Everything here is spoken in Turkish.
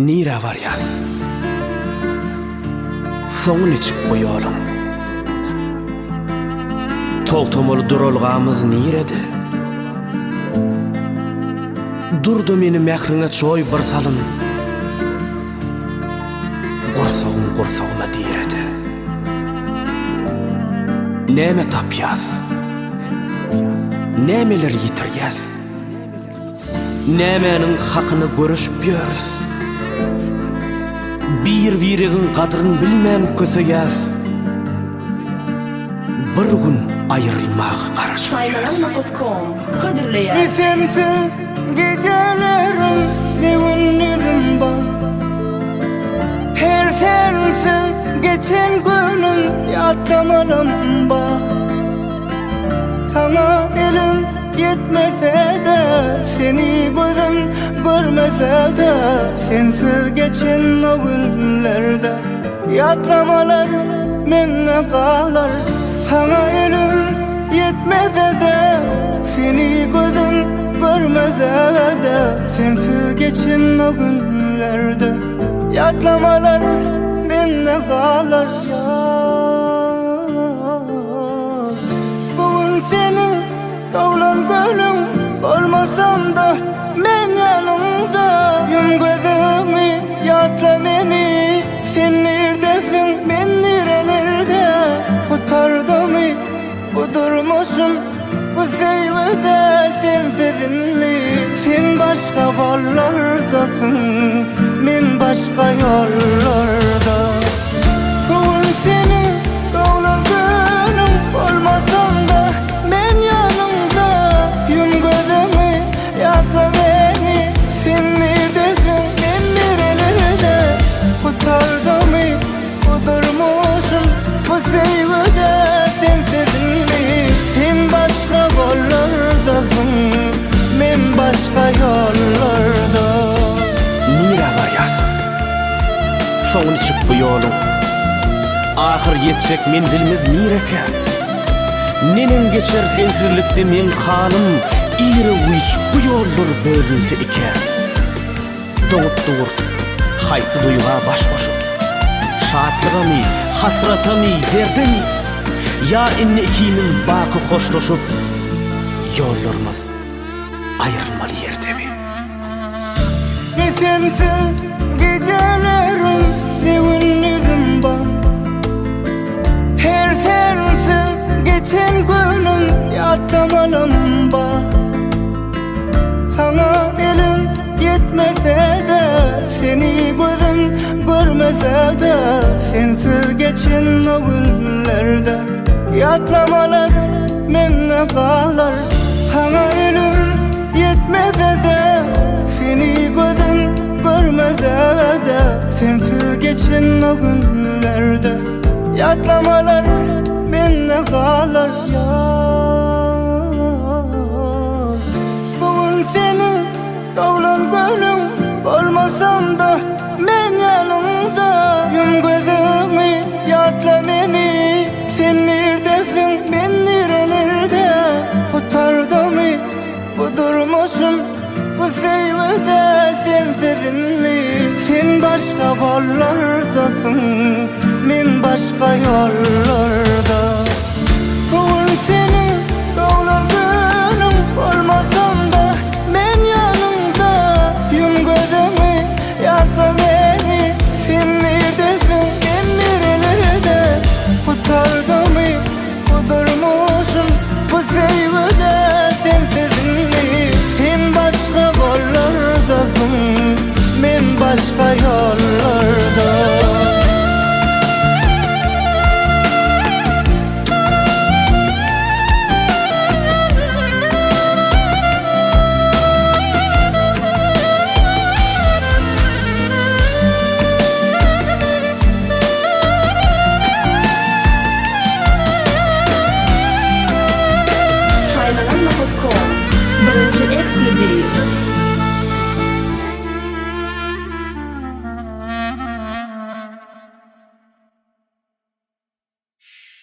Nira var yaz. Soňun içip bu ýolum. Togtomaly duralgamyz nirede? Durdu meni mährine çoy bir salym. Gursagym direde. Näme tapýas? Nämeler ýitirýäs? Nämenin hakyny görüşip ýörüs? Bir-birigiň gadryny bilmän köseýäs. Bir gün aýrylmak garaşyp Saylanma.com Kadirleýär. Ne sensiz gecelerim, ne günlerim var. Her sensiz geçen günüm yatamadım var. Sana elim yetmese de, seni gözüm görmese de, sensiz geçen o günlerde yatamalar menne kalar. Sana elim yetmese de, seni gözüm görmese de, sensiz geçen o günlerde yatlamalar menne kalar. Bugün senin doğulan gönlün olmasam da, men yanımda yum gözümü yatla beni. Sen neredesin, ben nerelerde? Kurtardı mı bu durmuşum, bu sevmede sensizinli. Sen başka yollardasın, men başka yollarda. Bugün senin doğulan gönlün olmasam da, men yanımda yum gözümü yatla beni. Sen neredesin, ben nerelerde? Kurtardı mı bu durmuşum, bu sevmede sensizinli. Sen başka yollardasın, men başka yollarda. Nira var yaz. Soňun içip bu ýolum. Ahir ýetjek menzilimiz nireke? Nenen geçer sensizlikde men halym, iri uýuç bu ýollar bölünse ike. Doňup durs, haýsy duýga baş goşup, şatlygamy, hasratamy, derdemi, ya inne ikimiz baky hoşlaşıp, yollarımız ayrılmalı yerdemi? Ne sensiz gecelerim, ne günlerim var. Her sensiz geçen günüm yatamadım var. Sana elim yetmese de, seni gözüm görmese de, sensiz geçen o günlerde yatlamalar menne kalar. Sana elim yetmese de, seni gözüm görmese de, sensiz geçen o günlerde yatlamalar menne kalar. Bugün senin doğulan gönlün olmasam da, men yanımda yum gözümü yatla beni. Sen neredesin, ben nerelerde? Kurtardı mı bu durmuşum, bu sevmede sensizinli. Sen başka yollardasın, men başka yollarda. Bugün senin doğulan gönlün olmasam da, men yanımda yum gözümü yatla beni. Sen neredesin, ben nerelerde? Kurtardı mı bu durmuşum, bu sevmede sensizinli. Sen başka yollardasın, men başka yollarda. Saylanma.com Birinci ekskluziv